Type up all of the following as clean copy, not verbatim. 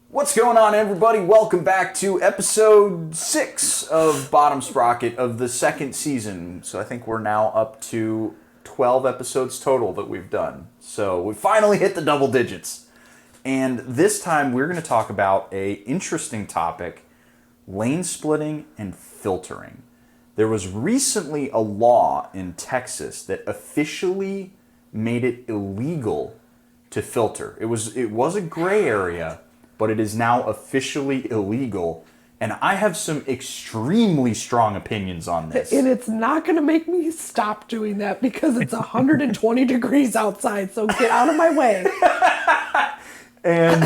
What's going on, everybody? Welcome back to episode 6 of Bottom Sprocket of the second season. So I think we're now up to 12 episodes total that we've done. So we finally hit the double digits. And this time we're going to talk about a interesting topic, lane splitting and filtering. There was recently a law in Texas that officially made it illegal to filter. It was a gray area, but it is now officially illegal. And I have some extremely strong opinions on this. And it's not going to make me stop doing that because it's 120 degrees outside, so get out of my way. And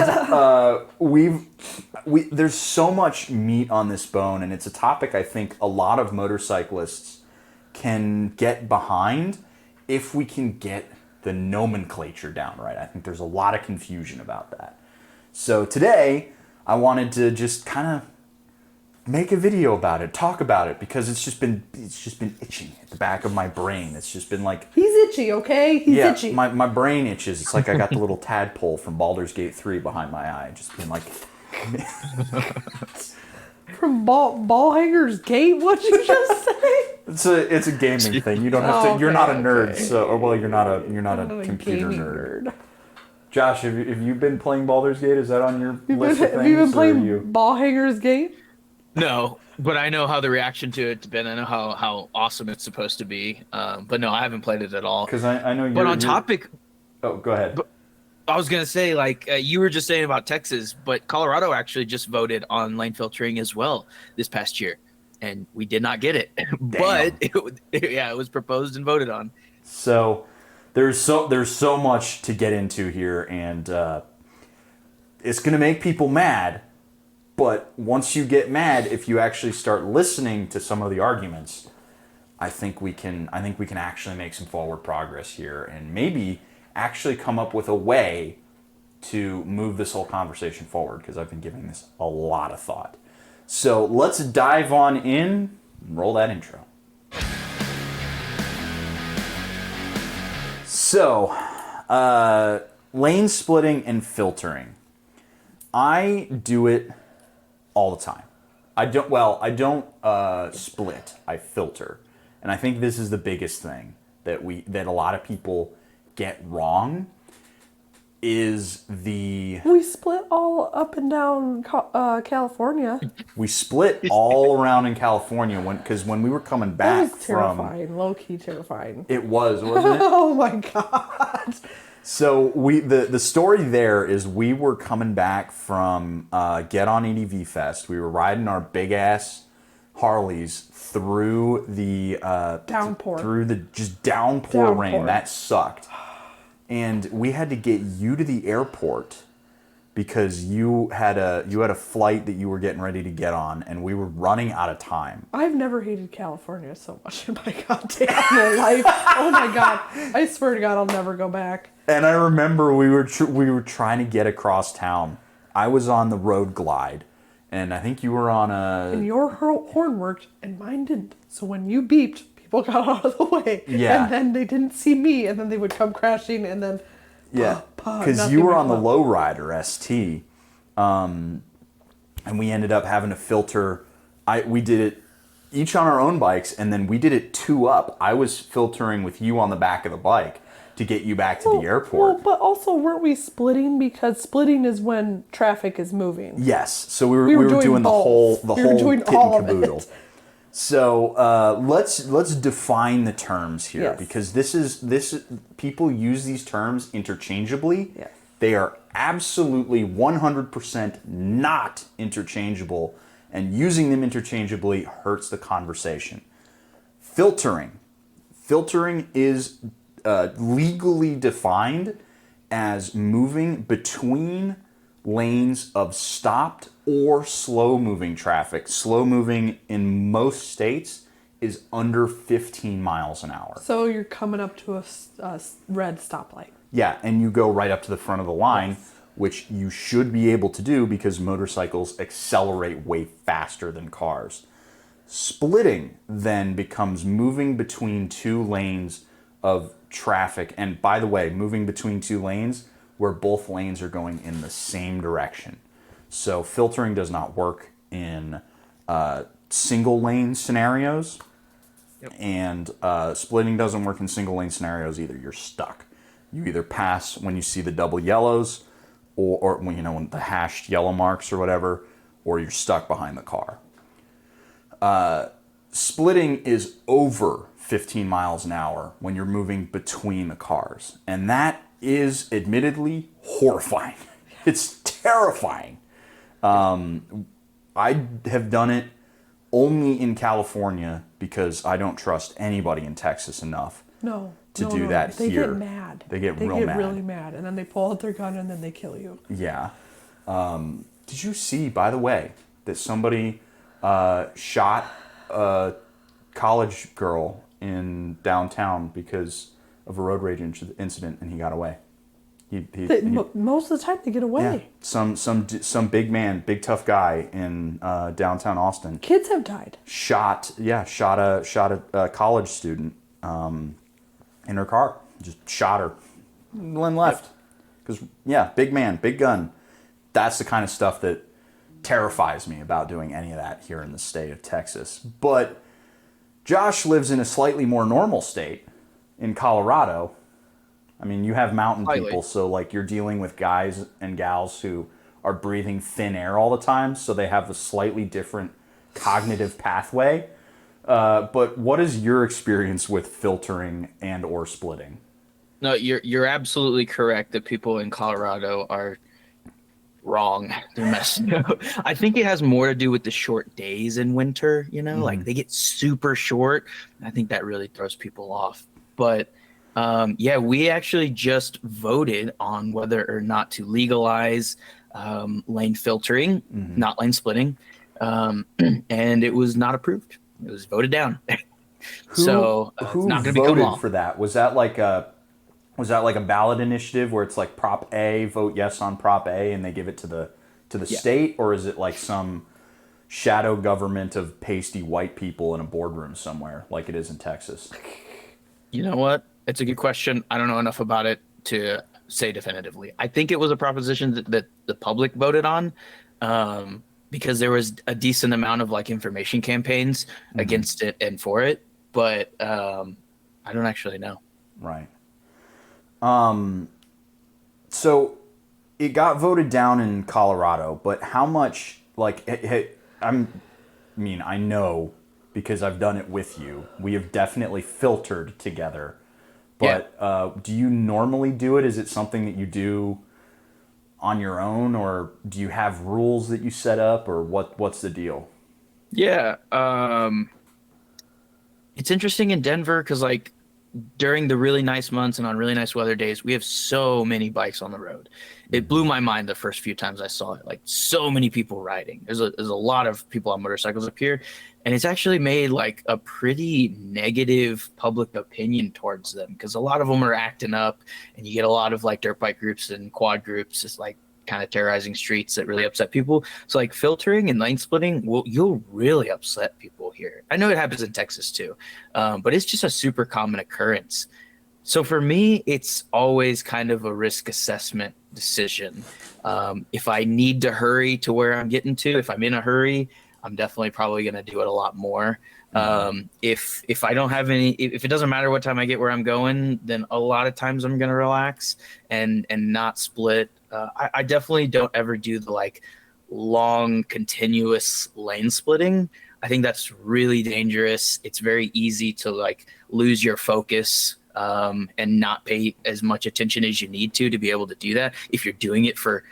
there's so much meat on this bone, and it's a topic I think a lot of motorcyclists can get behind if we can get the nomenclature down right. I think there's a lot of confusion about that. So today, I wanted to just kind of make a video about it, talk about it, because it's just been itching at the back of my brain. It's just been like... He's itchy, okay? He's itchy. My brain itches. It's like I got the little tadpole from Baldur's Gate 3 behind my eye, just being like... From ball hangers gate? What'd you just say? It's a gaming thing. You don't have to. Okay, you're not a nerd, okay. so you're not a computer gaming nerd. Josh, have you been playing Baldur's Gate? Is that on your list of things? Have you been playing ball hangers gate? No, but I know how the reaction to it's been. I know how awesome it's supposed to be. But no, I haven't played it at all. Because I know you're... But on topic... Oh, go ahead. I was going to say, you were just saying about Texas, but Colorado actually just voted on lane filtering as well this past year. And we did not get it. But, it was proposed and voted on. So... There's so much to get into here, and it's going to make people mad. But once you get mad, if you actually start listening to some of the arguments, I think we can actually make some forward progress here, and maybe actually come up with a way to move this whole conversation forward, because I've been giving this a lot of thought. So let's dive on in and roll that intro. So, lane splitting and filtering. I do it all the time. I don't split. I filter. And I think this is the biggest thing that a lot of people get wrong is We split all up and down California. We split all around in California because when we were coming back That was terrifying, low-key terrifying. It was, wasn't it? Oh my God. So the story there is we were coming back from Get On ADV Fest. We were riding our big ass Harleys through the downpour. Through the just downpour rain. That sucked. And we had to get you to the airport because you had a flight that you were getting ready to get on, and we were running out of time. I've never hated California so much in my goddamn life. Oh my God. I swear to God, I'll never go back. And I remember we were trying to get across town. I was on the road glide, and I think you were on a... And your horn worked, and mine didn't. So when you beeped, people got out of the way. Yeah. And then they didn't see me, and then they would come crashing, and then... Yeah, because you were on the lowrider ST, and we ended up having to filter. We did it each on our own bikes, and then we did it 2 up. I was filtering with you on the back of the bike to get you back to the airport. Well, but also, weren't we splitting? Because splitting is when traffic is moving. Yes, so we were doing the whole kit and caboodle. So let's define the terms here, yes. Because this people use these terms interchangeably. Yes. They are absolutely 100% not interchangeable, and using them interchangeably hurts the conversation. Filtering is legally defined as moving between lanes of stopped or slow-moving traffic. Slow-moving in most states is under 15 miles an hour. So you're coming up to a red stoplight. Yeah, and you go right up to the front of the line, yes. Which you should be able to do because motorcycles accelerate way faster than cars. Splitting then becomes moving between 2 lanes of traffic. And by the way, moving between 2 lanes where both lanes are going in the same direction. So filtering does not work in single lane scenarios. Yep. And splitting doesn't work in single lane scenarios either. You're stuck. You either pass when you see the double yellows, or when when the hashed yellow marks or whatever, or you're stuck behind the car. Splitting is over 15 miles an hour when you're moving between the cars, and that is admittedly horrifying. It's terrifying. I have done it only in California because I don't trust anybody in Texas enough to do that they here. Get mad. They get really mad. mad, and then they pull out their gun and then they kill you. Yeah. Did you see, by the way, that somebody shot a college girl in downtown because of a road rage incident, and he got away? Most of the time they get away. Yeah. Some big tough guy in downtown Austin. Kids have died. Shot a college student in her car. Just shot her, and then left. Because big man, big gun. That's the kind of stuff that terrifies me about doing any of that here in the state of Texas. But Josh lives in a slightly more normal state in Colorado. I mean, you have mountain people, so like you're dealing with guys and gals who are breathing thin air all the time, so they have a slightly different cognitive pathway. But what is your experience with filtering and or splitting? No, you're absolutely correct that people in Colorado are wrong. They're messing up. I think it has more to do with the short days in winter, like they get super short. I think that really throws people off. But we actually just voted on whether or not to legalize lane filtering, not lane splitting. And it was not approved. It was voted down. So it's not going to become law. For that? Was that like a ballot initiative where it's like Prop A, vote yes on Prop A, and they give it to the state, or is it like some shadow government of pasty white people in a boardroom somewhere, like it is in Texas? You know what? It's a good question. I don't know enough about it to say definitively. I think it was a proposition that the public voted on, because there was a decent amount of like information campaigns against it and for it, but I don't actually know. Right. So it got voted down in Colorado, but how much, like, I know because I've done it with you. We have definitely filtered together. But do you normally do it? Is it something that you do on your own, or do you have rules that you set up, or what's the deal? Yeah. It's interesting in Denver because like during the really nice months and on really nice weather days, we have so many bikes on the road. It blew my mind the first few times I saw it. Like so many people riding. There's a lot of people on motorcycles up here, and it's actually made like a pretty negative public opinion towards them because a lot of them are acting up, and you get a lot of like dirt bike groups and quad groups just like kind of terrorizing streets that really upset people. So like filtering and lane splitting, you'll really upset people here. I know it happens in Texas too, but it's just a super common occurrence. So for me, it's always kind of a risk assessment decision. If I need to hurry to where I'm getting to, if I'm in a hurry, I'm definitely probably going to do it a lot more. If I don't have if it doesn't matter what time I get where I'm going, then a lot of times I'm going to relax and not split. I definitely don't ever do the like long continuous lane splitting. I think that's really dangerous. It's very easy to like lose your focus and not pay as much attention as you need to be able to do that if you're doing it for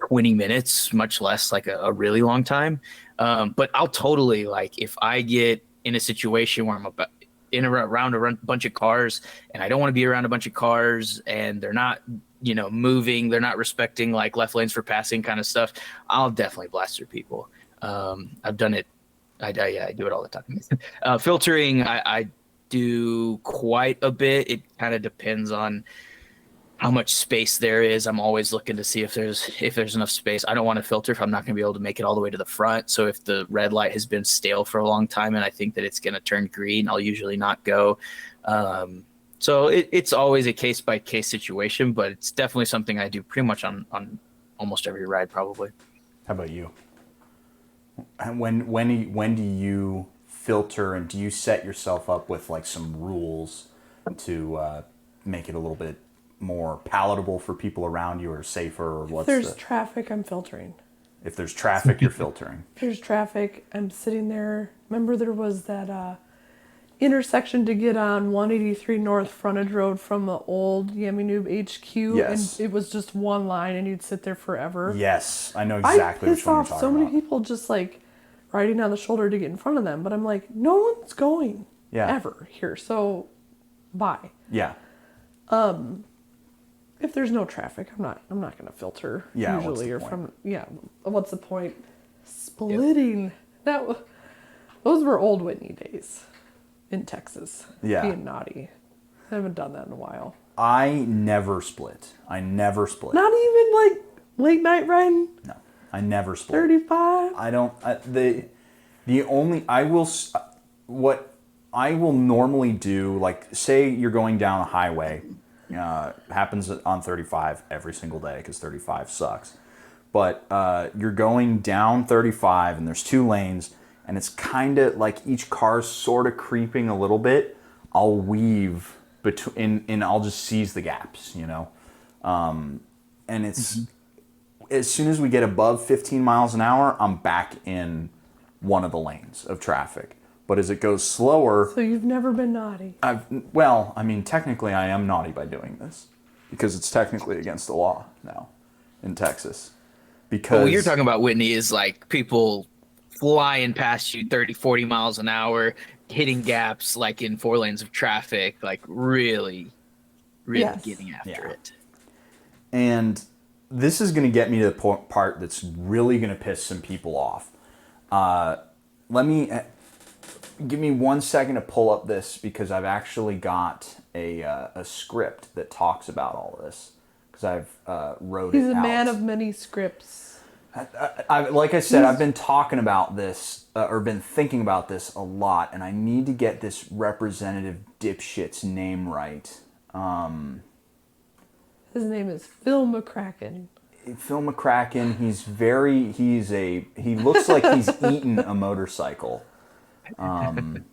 20 minutes, much less like a really long time. But I'll totally, like, if I get in a situation where I'm around a bunch of cars and I don't want to be around a bunch of cars and they're not, moving, they're not respecting like left lanes for passing kind of stuff, I'll definitely blast through people. I've done it. I do it all the time. Filtering, I do quite a bit. It kind of depends on how much space there is. I'm always looking to see if there's enough space. I don't want to filter if I'm not going to be able to make it all the way to the front. So if the red light has been stale for a long time and I think that it's going to turn green, I'll usually not go. So it's always a case by case situation, but it's definitely something I do pretty much on almost every ride probably. How about you? And when do you filter, and do you set yourself up with like some rules to make it a little bit more palatable for people around you, or safer, or If there's traffic, I'm filtering. If there's traffic, you're filtering. If there's traffic, I'm sitting there. Remember there was that intersection to get on 183 North Frontage Road from the old Yaminoob HQ, Yes. and it was just one line, and you'd sit there forever. Yes, I know exactly I which piss one you're off talking so many about. people just like riding down the shoulder to get in front of them, but I'm like, no one's going ever here, so bye. Yeah. If there's no traffic, I'm not going to filter usually, or point? what's the point? Splitting. Those were old Whitney days in Texas. Yeah. Being naughty. I haven't done that in a while. I never split. Not even like late night riding. No, I never split. 35. I don't. What I will normally do, like say you're going down a highway, happens on 35 every single day because 35 sucks. But you're going down 35 and there's 2 lanes, and it's kind of like each car's sort of creeping a little bit. I'll weave between, and I'll just seize the gaps, you know. And it's as soon as we get above 15 miles an hour, I'm back in one of the lanes of traffic. But as it goes slower, So you've never been naughty. Technically I am naughty by doing this because it's technically against the law now in Texas. Because What you're talking about, Whitney, is like people flying past you 30, 40 miles an hour, hitting gaps like in 4 lanes of traffic, like really getting after it. And this is going to get me to the part that's really going to piss some people off. Give me 1 second to pull up this because I've actually got a script that talks about all this because I've wrote it out. He's a man of many scripts. Like I said, I've been talking about this or been thinking about this a lot, and I need to get this representative dipshit's name right. His name is Phil McCracken. Phil McCracken. He looks like he's eaten a motorcycle. Ryan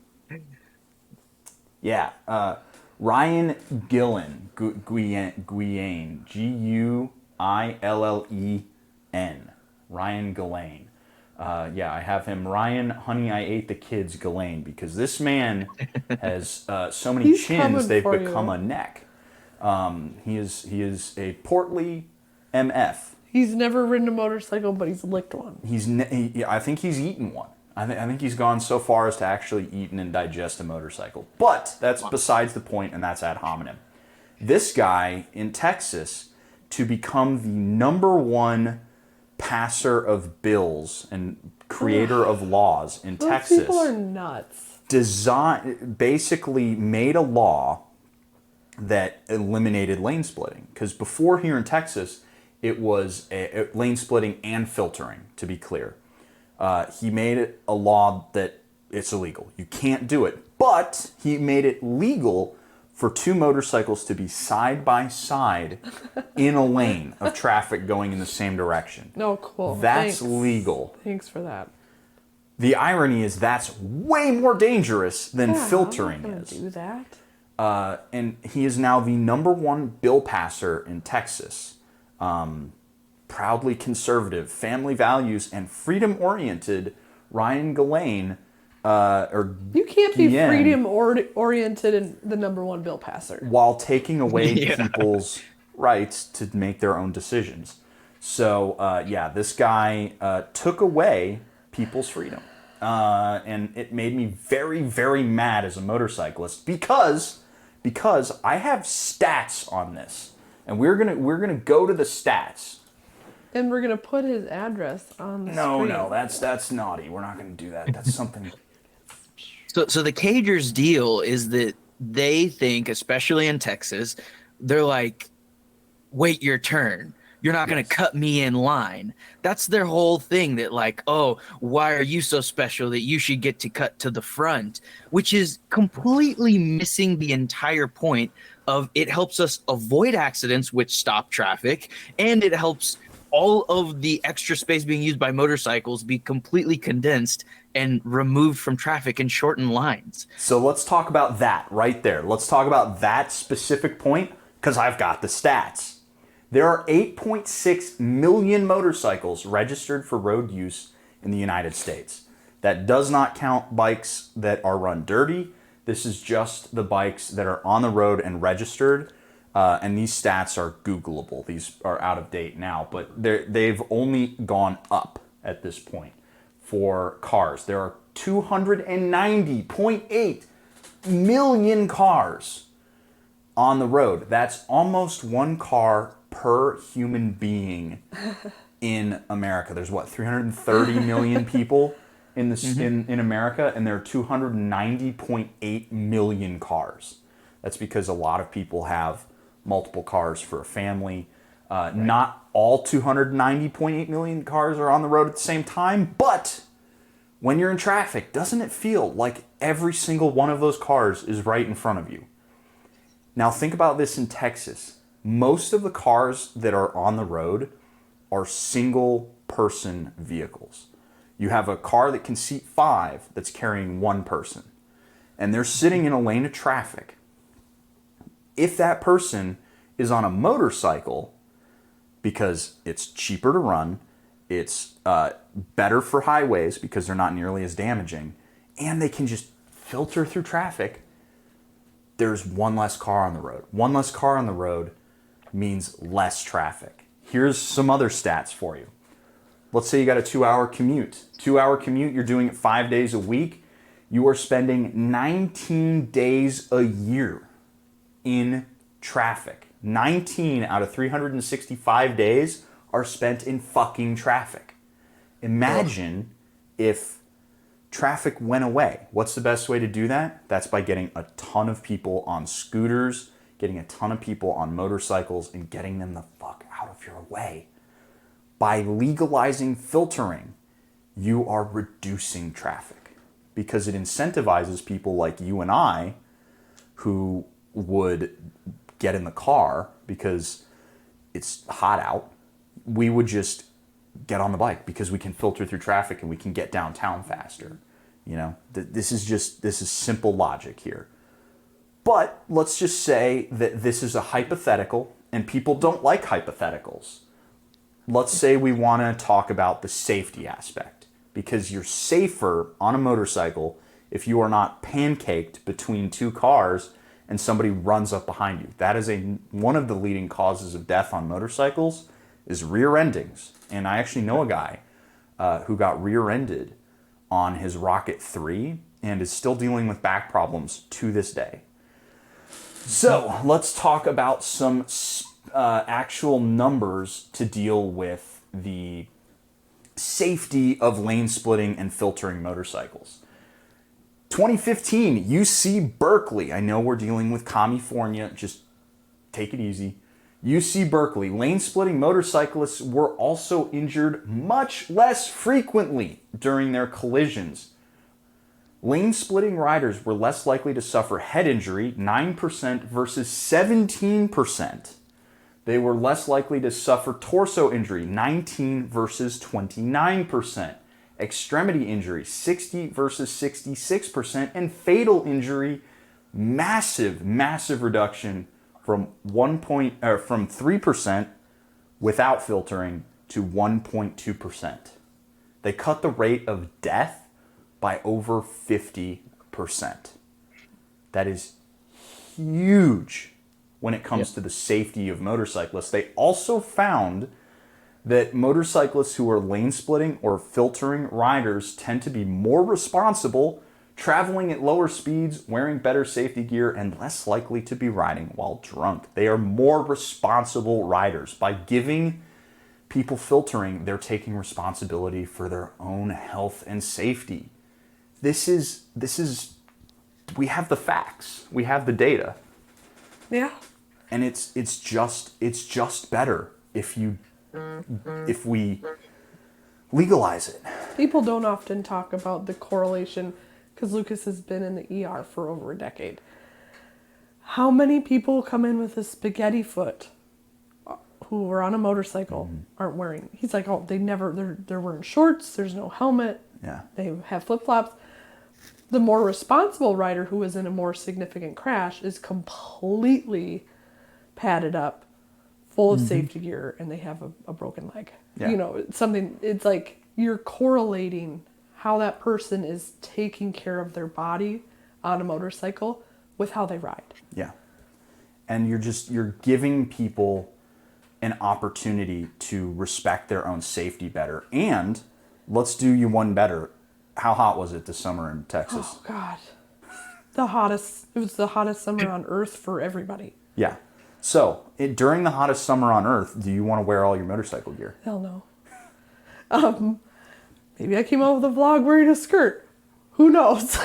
Gillen, Guillain, Guillen, Ryan Gillane. I have him, Ryan, honey, I ate the kids, Gillane, because this man has so many chins they've become a neck. He is a portly MF. He's never ridden a motorcycle, but he's licked one. I think he's eaten one. I think he's gone so far as to actually eat and digest a motorcycle. But that's besides the point, and that's ad hominem. This guy in Texas, to become the number 1 passer of bills and creator of laws in Texas. People are nuts. Basically made a law that eliminated lane splitting. Because before here in Texas, it was lane splitting and filtering, to be clear. He made it a law that it's illegal. You can't do it. But he made it legal for 2 motorcycles to be side by side in a lane of traffic going in the same direction. No, cool. That's legal. Thanks for that. The irony is that's way more dangerous than filtering I'm not is. gonna do that. And he is now the number 1 bill passer in Texas. Proudly conservative, family values, and freedom-oriented Ryan Gillane, You can't be freedom-oriented and the number 1 bill passer. while taking away people's rights to make their own decisions. So, this guy took away people's freedom. And it made me very, very mad as a motorcyclist because I have stats on this. And we're gonna go to the stats. And we're gonna put his address on the screen. No, that's naughty. We're not gonna do that. That's something. So the Cagers deal is that they think, especially in Texas, they're like, wait your turn. You're not going to cut me in line. That's their whole thing, that like, oh, why are you so special that you should get to cut to the front, which is completely missing the entire point of it helps us avoid accidents, which stop traffic, and it helps all of the extra space being used by motorcycles be completely condensed and removed from traffic and shorten lines. So let's talk about that right there. Let's talk about that specific point because I've got the stats. There are 8.6 million motorcycles registered for road use in the United States. That does not count bikes that are run dirty. This is just the bikes that are on the road and registered. And these stats are Googleable. These are out of date now, but they've only gone up at this point for cars. There are 290.8 million cars on the road. That's almost one car per human being in America. There's 330 million people in this in America, and there are 290.8 million cars. That's because a lot of people have multiple cars for a family. Not all 290.8 million cars are on the road at the same time, but when you're in traffic, doesn't it feel like every single one of those cars is right in front of you? Now think about this in Texas. Most of the cars that are on the road are single person vehicles. You have a car that can seat 5 that's carrying one person, and they're sitting in a lane of traffic. If that person is on a motorcycle, because it's cheaper to run, it's better for highways because they're not nearly as damaging, and they can just filter through traffic, there's one less car on the road. One less car on the road means less traffic. Here's some other stats for you. Let's say you got a 2-hour commute. 2-hour commute, you're doing it 5 days a week. You are spending 19 days a year in traffic. 19 out of 365 days are spent in fucking traffic. Imagine if traffic went away. What's the best way to do that? That's by getting a ton of people on scooters, getting a ton of people on motorcycles, and getting them the fuck out of your way. By legalizing filtering, you are reducing traffic because it incentivizes people like you and I who would get in the car because it's hot out. We would just get on the bike because we can filter through traffic and we can get downtown faster. You know, this is simple logic here. But let's just say that this is a hypothetical and people don't like hypotheticals. Let's say we want to talk about the safety aspect because you're safer on a motorcycle if you are not pancaked between two cars and somebody runs up behind you. That is one of the leading causes of death on motorcycles is rear endings. And I actually know a guy who got rear-ended on his Rocket 3 and is still dealing with back problems to this day. So let's talk about some actual numbers to deal with the safety of lane splitting and filtering motorcycles. 2015, UC Berkeley. I know we're dealing with California. Just take it easy. UC Berkeley. Lane splitting motorcyclists were also injured much less frequently during their collisions. Lane splitting riders were less likely to suffer head injury, 9% versus 17%. They were less likely to suffer torso injury, 19 versus 29%. Extremity injury, 60 versus 66%. And fatal injury, massive reduction from 3% without filtering to 1.2%. They cut the rate of death by over 50%. That is huge when it comes to the safety of motorcyclists. They also found that motorcyclists who are lane splitting or filtering riders tend to be more responsible, traveling at lower speeds, wearing better safety gear, and less likely to be riding while drunk. They are more responsible riders. By giving people filtering, they're taking responsibility for their own health and safety. This is we have the facts. We have the data. Yeah. And it's just better if we legalize it. People don't often talk about the correlation because Lucas has been in the ER for over a decade. How many people come in with a spaghetti foot who are on a motorcycle aren't wearing. He's like, oh, they're wearing shorts. There's no helmet. Yeah. They have flip flops. The more responsible rider who is in a more significant crash is completely padded up, full of safety gear, and they have a broken leg. Yeah. You know, it's like you're correlating how that person is taking care of their body on a motorcycle with how they ride. Yeah. And you're giving people an opportunity to respect their own safety better. And let's do you one better. How hot was it this summer in Texas? Oh God, it was the hottest summer on earth for everybody. Yeah. So during the hottest summer on earth, do you want to wear all your motorcycle gear? Hell no. Maybe I came out with a vlog wearing a skirt. Who knows?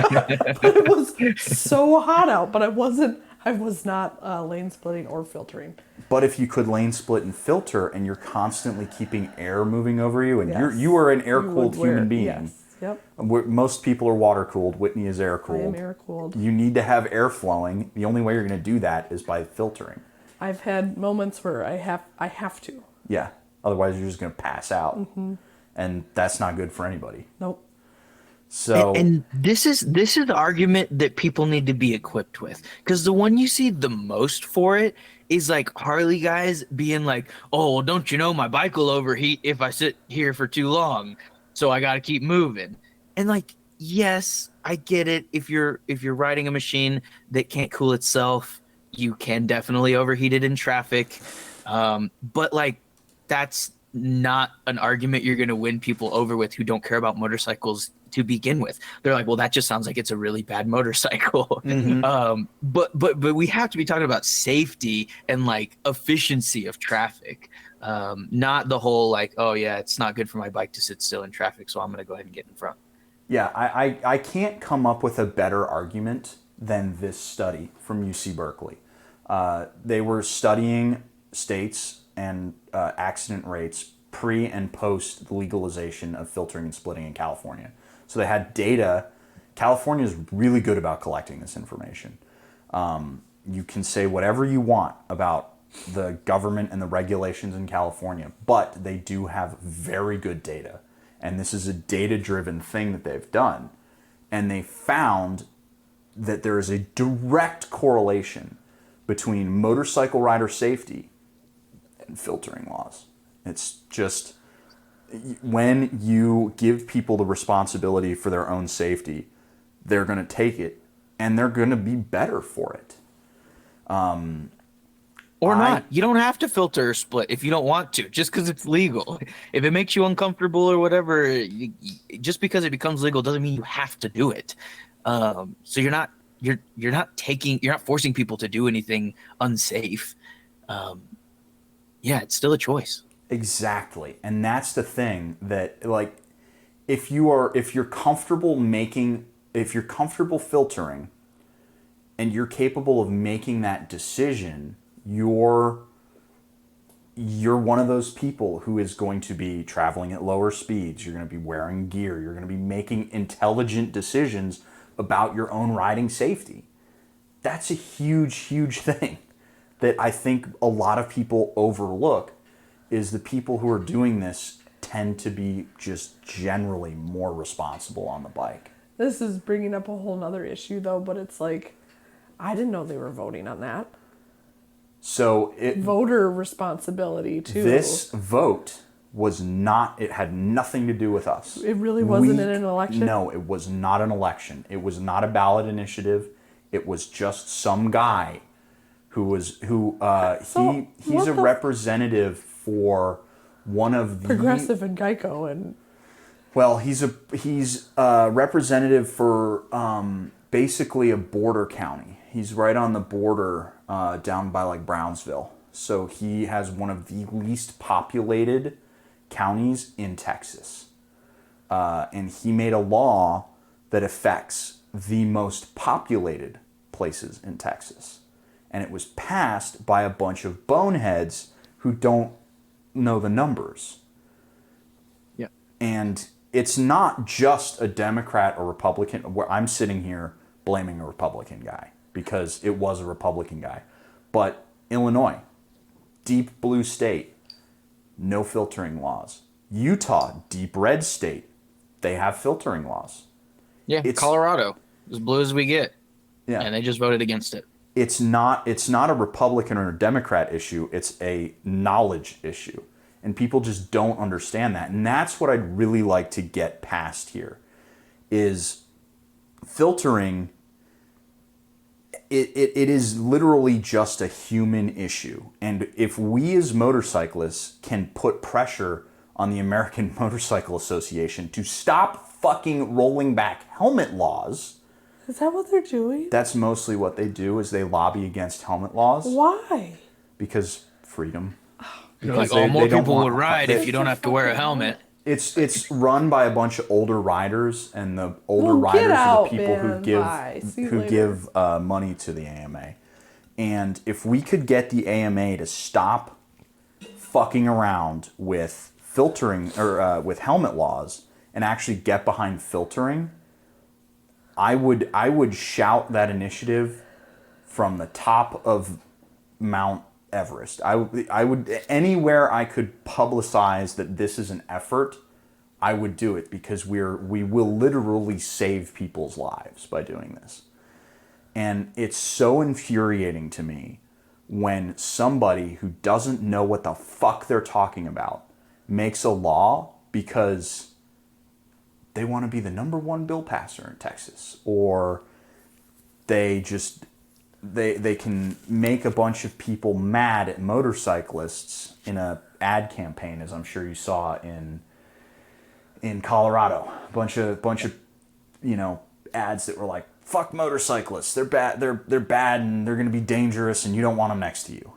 But it was so hot out, but I was not lane splitting or filtering. But if you could lane split and filter, and you're constantly keeping air moving over you, and Yes. you are an air-cooled human being. Yes. Yep. Most people are water-cooled. Whitney is air-cooled. I am air-cooled. You need to have air flowing. The only way you're going to do that is by filtering. I've had moments where I have to. Yeah. Otherwise, you're just going to pass out. And that's not good for anybody. Nope. So And this is the argument that people need to be equipped with, because the one you see the most for it is like Harley guys being like, oh, well, don't you know my bike will overheat if I sit here for too long, so I got to keep moving. And like, yes, I get it. If you're riding a machine that can't cool itself, you can definitely overheat it in traffic. But like, that's not an argument you're going to win people over with who don't care about motorcycles to begin with. They're like, well, that just sounds like it's a really bad motorcycle. But we have to be talking about safety and like efficiency of traffic, not the whole like, oh yeah, it's not good for my bike to sit still in traffic, so I'm going to go ahead and get in front. yeah, I can't come up with a better argument than this study from UC Berkeley. They were studying states and accident rates pre and post the legalization of filtering and splitting in California. So they had data. California is really good about collecting this information. You can say whatever you want about the government and the regulations in California, but they do have very good data. And this is a data-driven thing that they've done. And they found that there is a direct correlation between motorcycle rider safety and filtering laws. It's just, when you give people the responsibility for their own safety, they're going to take it and they're going to be better for it. Or not. You don't have to filter or split if you don't want to, just because it's legal. If it makes you uncomfortable or whatever, just because it becomes legal doesn't mean you have to do it. So you're not forcing people to do anything unsafe. Yeah, it's still a choice. Exactly. And that's the thing that, like, if you're comfortable filtering and you're capable of making that decision, you're one of those people who is going to be traveling at lower speeds. You're going to be wearing gear. You're going to be making intelligent decisions about your own riding safety. That's a huge, huge thing that I think a lot of people overlook, is the people who are doing this tend to be just generally more responsible on the bike. This is bringing up a whole nother issue though, but it's like, I didn't know they were voting on that. So voter responsibility too. This vote was not, it had nothing to do with us. It really wasn't in an election? No, it was not an election. It was not a ballot initiative. It was just some guy he's a representative for one of the Progressive and Geico and he's a representative for basically a border county. He's right on the border down by like Brownsville. So he has one of the least populated counties in Texas. And he made a law that affects the most populated places in Texas. And it was passed by a bunch of boneheads who don't know the numbers. Yeah. And it's not just a Democrat or Republican, where I'm sitting here blaming a Republican guy because it was a Republican guy. But Illinois, deep blue state, no filtering laws. Utah, deep red state, they have filtering laws. Yeah, Colorado, as blue as we get. Yeah. And they just voted against it. It's not a Republican or a Democrat issue, it's a knowledge issue. And people just don't understand that. And that's what I'd really like to get past here is filtering. It is literally just a human issue. And if we as motorcyclists can put pressure on the American Motorcycle Association to stop fucking rolling back helmet laws. Is that what they're doing? That's mostly what they do is they lobby against helmet laws. Why? Because freedom. Because like, more people would ride if you don't have to wear a helmet. It's run by a bunch of older riders, and the older riders are the people who give money to the AMA. And if we could get the AMA to stop fucking around with filtering or with helmet laws and actually get behind filtering, I would shout that initiative from the top of Mount Everest. I would anywhere I could publicize that this is an effort, I would do it because we will literally save people's lives by doing this. And it's so infuriating to me when somebody who doesn't know what the fuck they're talking about makes a law because they want to be the number one bill passer in Texas, or they can make a bunch of people mad at motorcyclists in a ad campaign, as I'm sure you saw in Colorado. A bunch of ads that were like, fuck motorcyclists, they're bad, they're bad, and they're going to be dangerous, and you don't want them next to you,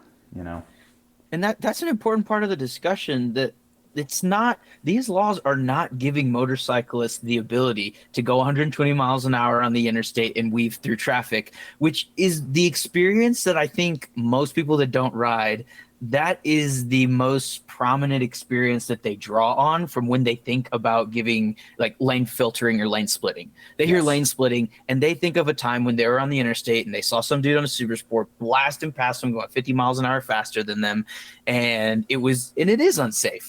And that's an important part of the discussion, that it's not, these laws are not giving motorcyclists the ability to go 120 miles an hour on the interstate and weave through traffic, which is the experience that I think most people that don't ride, that is the most prominent experience that they draw on from when they think about giving like lane filtering or lane splitting. They hear lane splitting and they think of a time when they were on the interstate and they saw some dude on a super sport blasting past them going 50 miles an hour faster than them. And it is unsafe.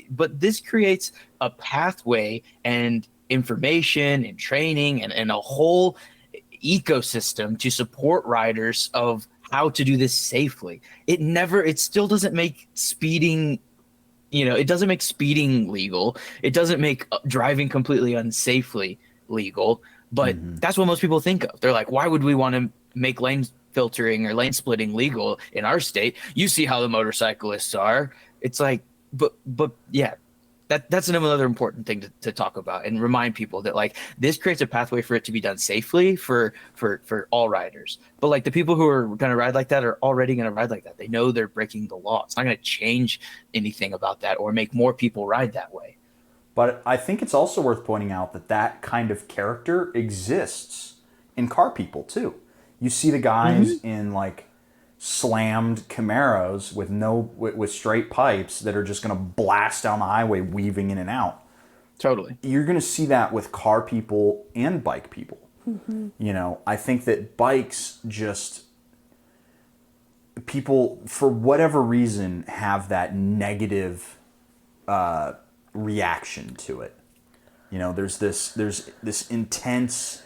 But this creates a pathway and information and training and a whole ecosystem to support riders of how to do this safely. It still doesn't make speeding, it doesn't make speeding legal. It doesn't make driving completely unsafely legal, but that's what most people think of. They're like, why would we want to make lane filtering or lane splitting legal in our state? You see how the motorcyclists are. It's like, but yeah, that's another important thing to talk about and remind people that like this creates a pathway for it to be done safely for all riders. But like the people who are going to ride like that are already going to ride like that. They know they're breaking the law. It's not going to change anything about that or make more people ride that way. But I think it's also worth pointing out that kind of character exists in car people too. You see the guys in like slammed Camaros with straight pipes that are just going to blast down the highway, weaving in and out. Totally. You're going to see that with car people and bike people. I think that bikes people for whatever reason have that negative reaction to it. There's this intense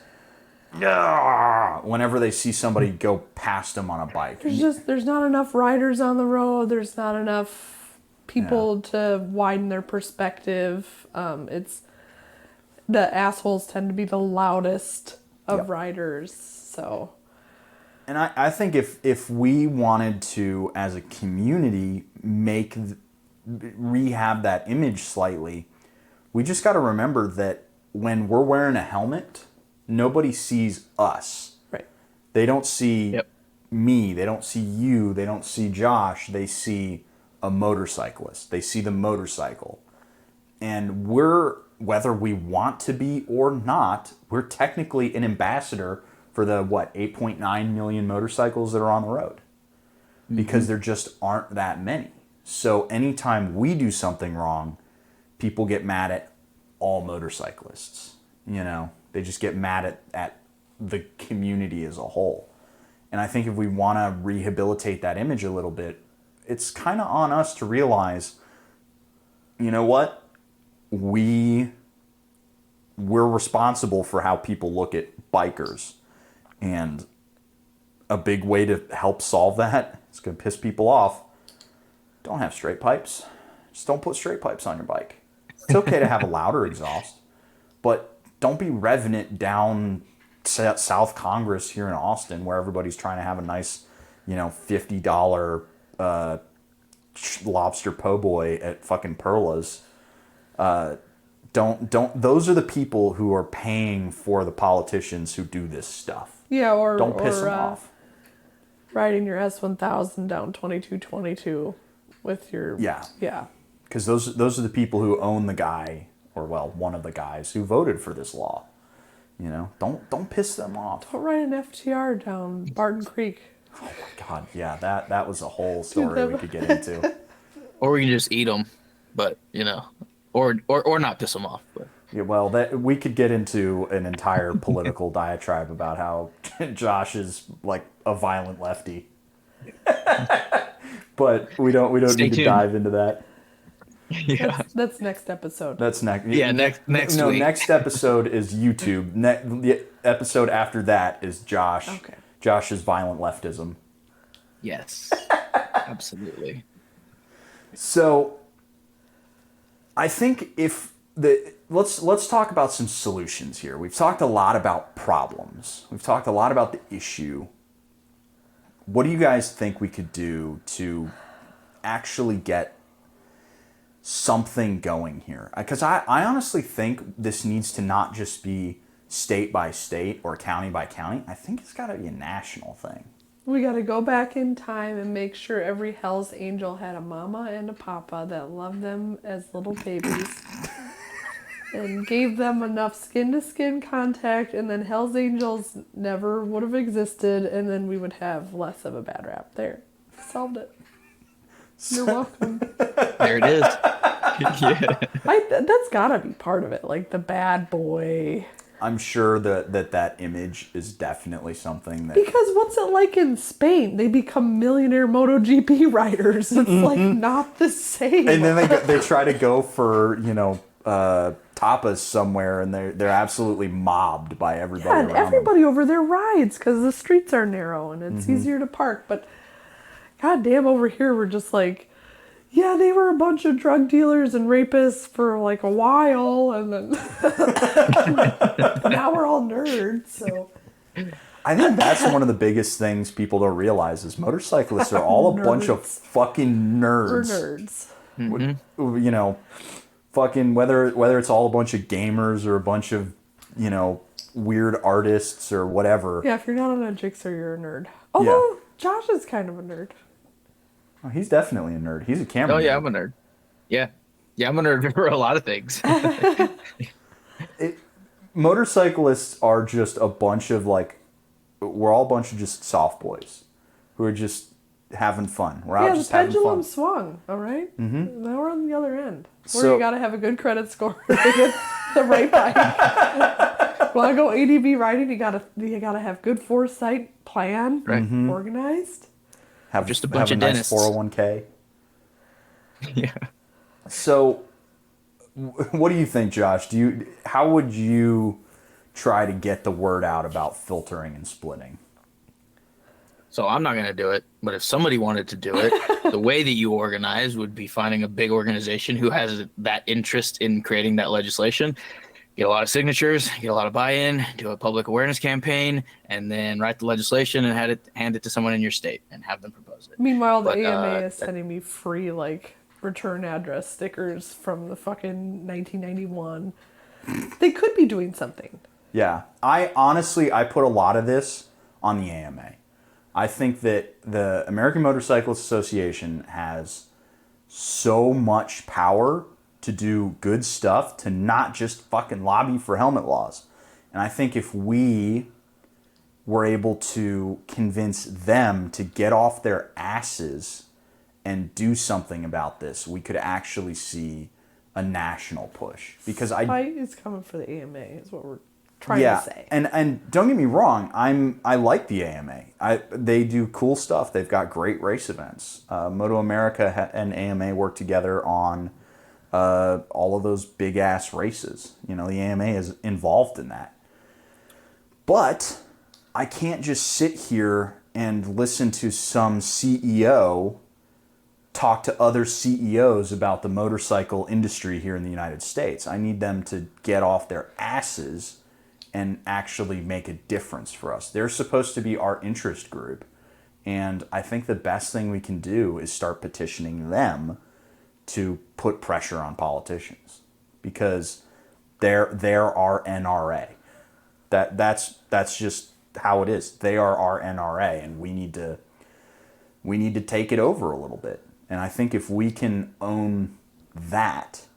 whenever they see somebody go past them on a bike. There's not enough riders on the road. There's not enough people to widen their perspective. It's the assholes tend to be the loudest of riders. So, and I think if we wanted to, as a community, rehab that image slightly, we just got to remember that when we're wearing a helmet, nobody sees us. Right. They don't see me. They don't see you. They don't see Josh. They see a motorcyclist. They see the motorcycle. And whether we want to be or not, we're technically an ambassador for the, 8.9 million motorcycles that are on the road. Because there just aren't that many. So anytime we do something wrong, people get mad at all motorcyclists. They just get mad at the community as a whole. And I think if we want to rehabilitate that image a little bit, it's kind of on us to realize, you know what? We're responsible for how people look at bikers. And a big way to help solve that, it's going to piss people off, don't have straight pipes. Just don't put straight pipes on your bike. It's okay to have a louder exhaust, but don't be revving it down South Congress here in Austin where everybody's trying to have a nice, $50 lobster po' boy at fucking Perla's. Don't. Those are the people who are paying for the politicians who do this stuff. Yeah, or don't piss them off. Riding your S1000 down 2222 with your yeah. Yeah. Because those are the people who own the guy, or well, one of the guys who voted for this law. Don't piss them off. Don't ride an FTR down Barton Creek. Oh my God, yeah, that was a whole story we could get into. Or we can just eat them, but or not piss them off. But yeah, well, we could get into an entire political diatribe about how Josh is like a violent lefty, but we don't need to dive into that. Yeah, that's next episode. That's next. Yeah, next no, week. Next episode is YouTube. The episode after that is Josh. Okay. Josh's violent leftism. Yes, absolutely. So, I think let's talk about some solutions here. We've talked a lot about problems. We've talked a lot about the issue. What do you guys think we could do to actually get something going here? Because I honestly think this needs to not just be state by state or county by county. I think it's got to be a national thing. We got to go back in time and make sure every Hell's Angel had a mama and a papa that loved them as little babies and gave them enough skin-to-skin contact, and then Hell's Angels never would have existed, and then we would have less of a bad rap. There. Solved it. You're welcome. There it is. Yeah. That's got to be part of it, like the bad boy. I'm sure that image is definitely something that... Because what's it like in Spain? They become millionaire MotoGP riders. It's like not the same. And then they try to go for, tapas somewhere, and they're absolutely mobbed by everybody Yeah, and around everybody them. over there rides because the streets are narrow and it's easier to park. But goddamn, over here we're just like, yeah, they were a bunch of drug dealers and rapists for like a while, and then now we're all nerds. So I think that's one of the biggest things people don't realize is motorcyclists are all a bunch of fucking nerds. we're nerds. Mm-hmm. Fucking whether it's all a bunch of gamers or a bunch of, weird artists or whatever. Yeah, if you're not on a Jigsaw, you're a nerd. Although Josh is kind of a nerd. Oh, he's definitely a nerd. He's a camera. Oh yeah, nerd. I'm a nerd. Yeah, I'm a nerd for a lot of things. Motorcyclists are just a bunch of we're all a bunch of just soft boys who are just having fun. We're out just having fun. The pendulum swung, all right? Mm-hmm. Now we're on the other end. Where So- you got to have a good credit score to get the right bike. Want to go ADV riding, you gotta have good foresight, plan, Right. organized. Have Just a bunch have of a nice dentists. 401k. Yeah. So, what do you think, Josh? How would you try to get the word out about filtering and splitting? So I'm not going to do it, but if somebody wanted to do it, the way that you organize would be finding a big organization who has that interest in creating that legislation, get a lot of signatures, get a lot of buy-in, do a public awareness campaign, and then write the legislation and hand it to someone in your state and have them propose it. Meanwhile, the But, AMA is sending me free, return address stickers from the fucking 1991. They could be doing something. Yeah, I put a lot of this on the AMA. I think that the American Motorcyclist Association has so much power to do good stuff, to not just fucking lobby for helmet laws. And I think if we were able to convince them to get off their asses and do something about this, we could actually see a national push. Because Fight is coming for the AMA, is what we're trying to say. And don't get me wrong, I like the AMA. They do cool stuff. They've got great race events. Moto America and AMA work together on all of those big ass races. You know, the AMA is involved in that. But I can't just sit here and listen to some CEO talk to other CEOs about the motorcycle industry here in the United States. I need them to get off their asses and actually make a difference for us. They're supposed to be our interest group. And I think the best thing we can do is start petitioning them to put pressure on politicians, because they're our NRA. That's just how it is. They are our NRA, and we need to take it over a little bit. And I think if we can own that,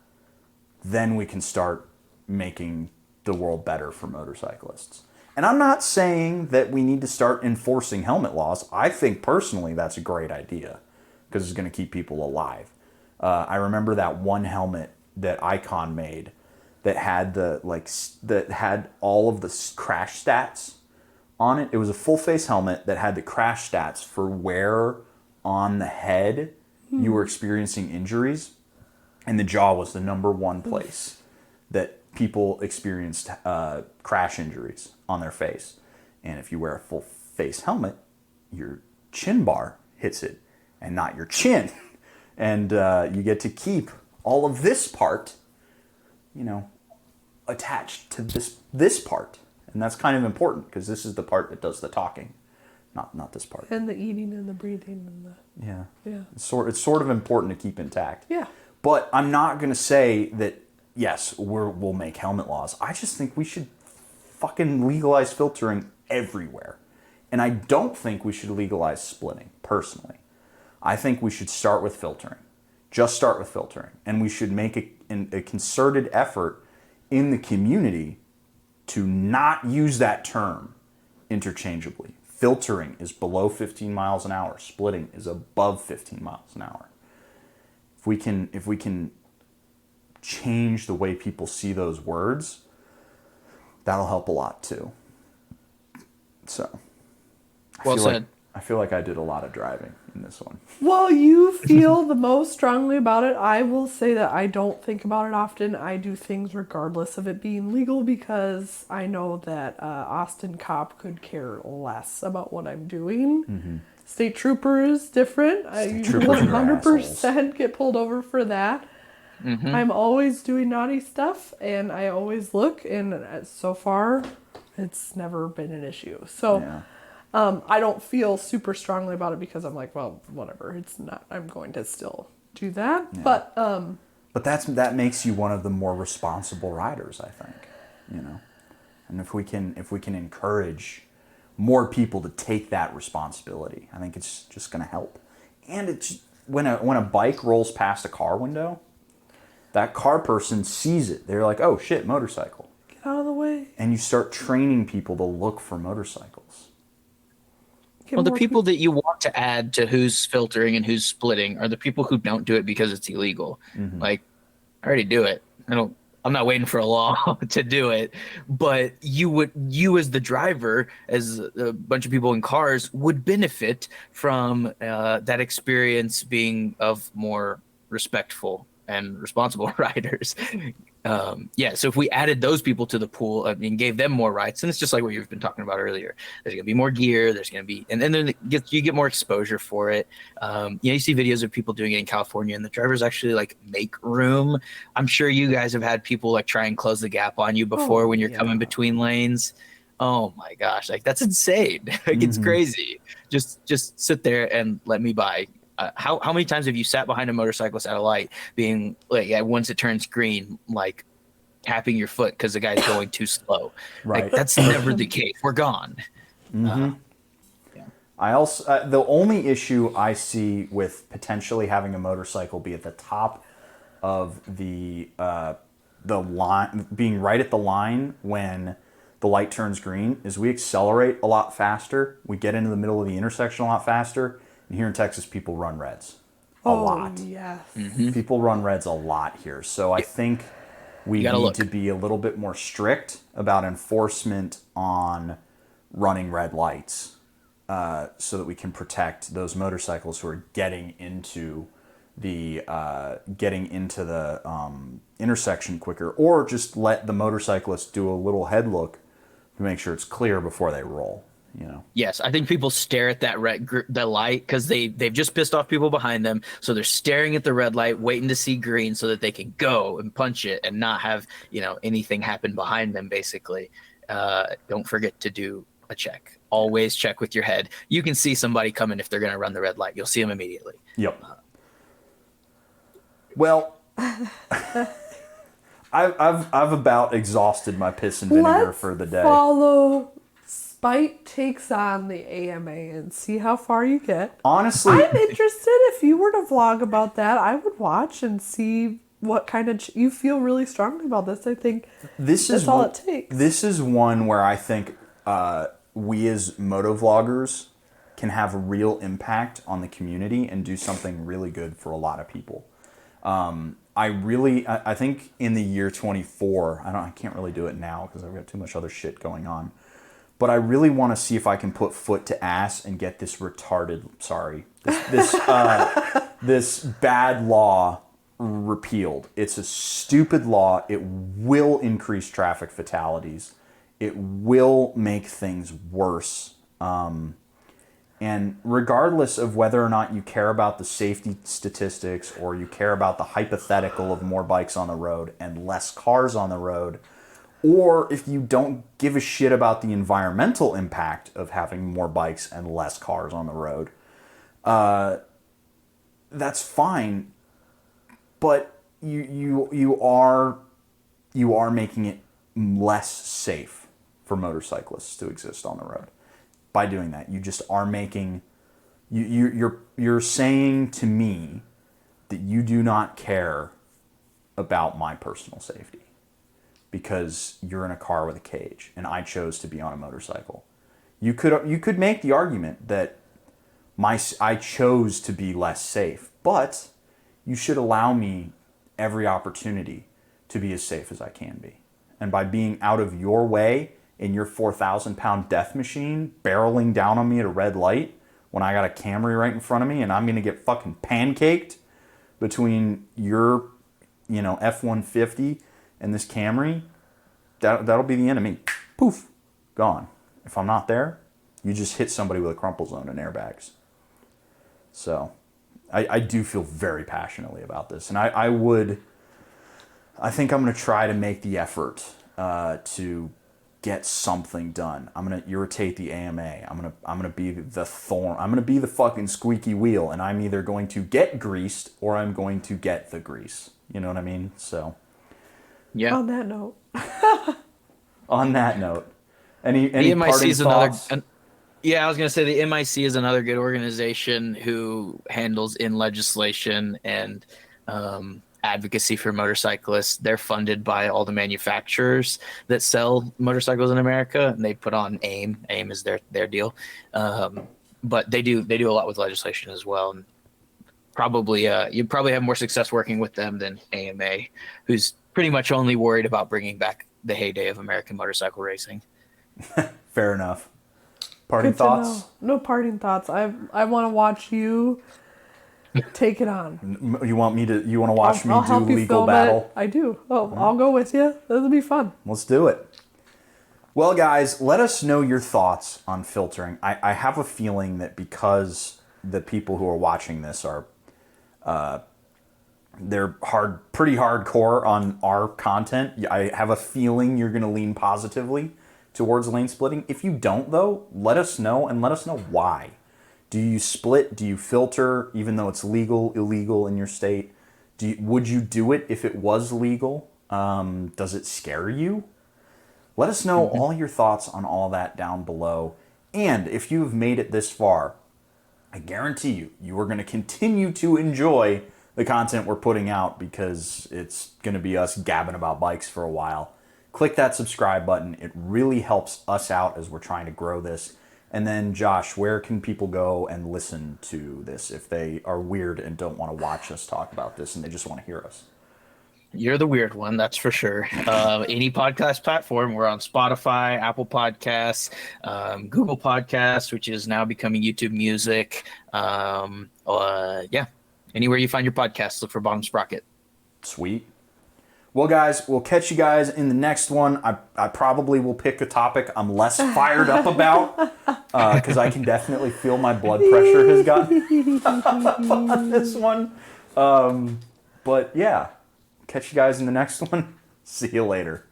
then we can start making the world better for motorcyclists. And I'm not saying that we need to start enforcing helmet laws. I think personally that's a great idea, because it's going to keep people alive. I remember that one helmet that Icon made that had that had all of the crash stats on it. It was a full face helmet that had the crash stats for where on the head you were experiencing injuries, and the jaw was the number one place that people experienced crash injuries on their face. And if you wear a full face helmet, your chin bar hits it and not your chin. And you get to keep all of this part, you know, attached to this part. And that's kind of important, because this is the part that does the talking, not this part. And the eating and the breathing and the... Yeah. It's sort of important to keep intact. Yeah. But I'm not going to say that, yes, we'll make helmet laws. I just think we should fucking legalize filtering everywhere. And I don't think we should legalize splitting, personally. I think we should start with filtering. Just start with filtering. And we should make a concerted effort in the community to not use that term interchangeably. Filtering is below 15 miles an hour. Splitting is above 15 miles an hour. If we can change the way people see those words, that'll help a lot too. So, Well said. I feel like I did a lot of driving in this one. Well, you feel the most strongly about it. I will say that I don't think about it often. I do things regardless of it being legal, because I know that Austin cop could care less about what I'm doing. Mm-hmm. State trooper is different. I 100% get pulled over for that. Mm-hmm. I'm always doing naughty stuff, and I always look, and so far, it's never been an issue. So... yeah. I don't feel super strongly about it, because I'm like, well, whatever. It's not. I'm going to still do that. Yeah. But that makes you one of the more responsible riders, I think. You know, and if we can encourage more people to take that responsibility, I think it's just going to help. And it's when a bike rolls past a car window, that car person sees it. They're like, oh shit, motorcycle. Get out of the way. And you start training people to look for motorcycles. Well, the people that you want to add to who's filtering and who's splitting are the people who don't do it because it's illegal. Mm-hmm. Like, I already do it. I'm not waiting for a law to do it. But you as the driver, as a bunch of people in cars, would benefit from that experience being of more respectful and responsible riders. So if we added those people to the pool and gave them more rights, and it's just like what you've been talking about earlier, there's going to be more gear, there's going to be, and then you get more exposure for it. You see videos of people doing it in California, and the drivers actually like make room. I'm sure you guys have had people like try and close the gap on you before when you're coming between lanes. Oh my gosh, like that's insane. Like it's crazy. Just sit there and let me by. How many times have you sat behind a motorcyclist at a light, being like, once it turns green, like tapping your foot because the guy's going too slow? Right. Like, that's never the case. We're gone. Mm-hmm. I also the only issue I see with potentially having a motorcycle be at the top of the line, being right at the line when the light turns green, is we accelerate a lot faster. We get into the middle of the intersection a lot faster. And here in Texas, people run reds a lot. Yes. Mm-hmm. People run reds a lot here. So I think We gotta need look. to be a little bit more strict about enforcement on running red lights, so that we can protect those motorcyclists who are getting into the intersection quicker, or just let the motorcyclists do a little head look to make sure it's clear before they roll. Yes, I think people stare at that the light because they've just pissed off people behind them, so they're staring at the red light, waiting to see green so that they can go and punch it and not have anything happen behind them. Basically, don't forget to do a check. Always check with your head. You can see somebody coming if they're going to run the red light. You'll see them immediately. Yep. Well, I've about exhausted my piss and vinegar Let's for the day. follow Spite Takes on the AMA and see how far you get. Honestly, I'm interested. If you were to vlog about that, I would watch and see what kind of... you feel really strongly about this. I think that's all it takes. This is one where I think we as motovloggers can have a real impact on the community and do something really good for a lot of people. I think in the year 24, I can't really do it now because I've got too much other shit going on. But I really want to see if I can put foot to ass and get this this bad law repealed. It's a stupid law. It will increase traffic fatalities. It will make things worse. And regardless of whether or not you care about the safety statistics or you care about the hypothetical of more bikes on the road and less cars on the road, or if you don't give a shit about the environmental impact of having more bikes and less cars on the road, that's fine. But you are making it less safe for motorcyclists to exist on the road. By doing that, you just are making you're saying to me that you do not care about my personal safety because you're in a car with a cage and I chose to be on a motorcycle. You could make the argument that I chose to be less safe, but you should allow me every opportunity to be as safe as I can be. And by being out of your way in your 4,000-pound death machine barreling down on me at a red light when I got a Camry right in front of me and I'm going to get fucking pancaked between your, F-150 and this Camry, that'll be the enemy. Poof, gone. If I'm not there, you just hit somebody with a crumple zone and airbags. So I do feel very passionately about this. And I think I'm going to try to make the effort to get something done. I'm going to irritate the AMA. I'm going to be the thorn. I'm going to be the fucking squeaky wheel. And I'm either going to get greased or I'm going to get the grease. You know what I mean? So, yeah. On that note. Any the MIC parting is thoughts? Yeah, I was going to say the MIC is another good organization who handles in legislation and advocacy for motorcyclists. They're funded by all the manufacturers that sell motorcycles in America, and they put on AIM. AIM is their deal, but they do a lot with legislation as well. And probably you'd probably have more success working with them than AMA, who's pretty much only worried about bringing back the heyday of American motorcycle racing. Fair enough. Parting Good to thoughts? know. No parting thoughts. I want to watch you take it on. You want to watch me I'll do help you legal film battle? it. I do. Oh, I'll go with you. That'll be fun. Let's do it. Well, guys, let us know your thoughts on filtering. I have a feeling that because the people who are watching this are they're pretty hardcore on our content. I have a feeling you're going to lean positively towards lane splitting. If you don't, though, let us know and let us know why. Do you split? Do you filter, even though it's legal, illegal in your state? Would you do it if it was legal? Does it scare you? Let us know all your thoughts on all that down below. And if you've made it this far, I guarantee you are going to continue to enjoy the content we're putting out because it's going to be us gabbing about bikes for a while. Click that subscribe button. It really helps us out as we're trying to grow this. And then, Josh, where can people go and listen to this if they are weird and don't want to watch us talk about this and they just want to hear us? You're the weird one, that's for sure. Any podcast platform, we're on Spotify, Apple Podcasts, Google Podcasts, which is now becoming YouTube Music. Yeah, anywhere you find your podcast, look for Bottom Sprocket. Sweet. Well, guys, we'll catch you guys in the next one. I probably will pick a topic I'm less fired up about because I can definitely feel my blood pressure has gotten up on this one. But yeah, catch you guys in the next one. See you later.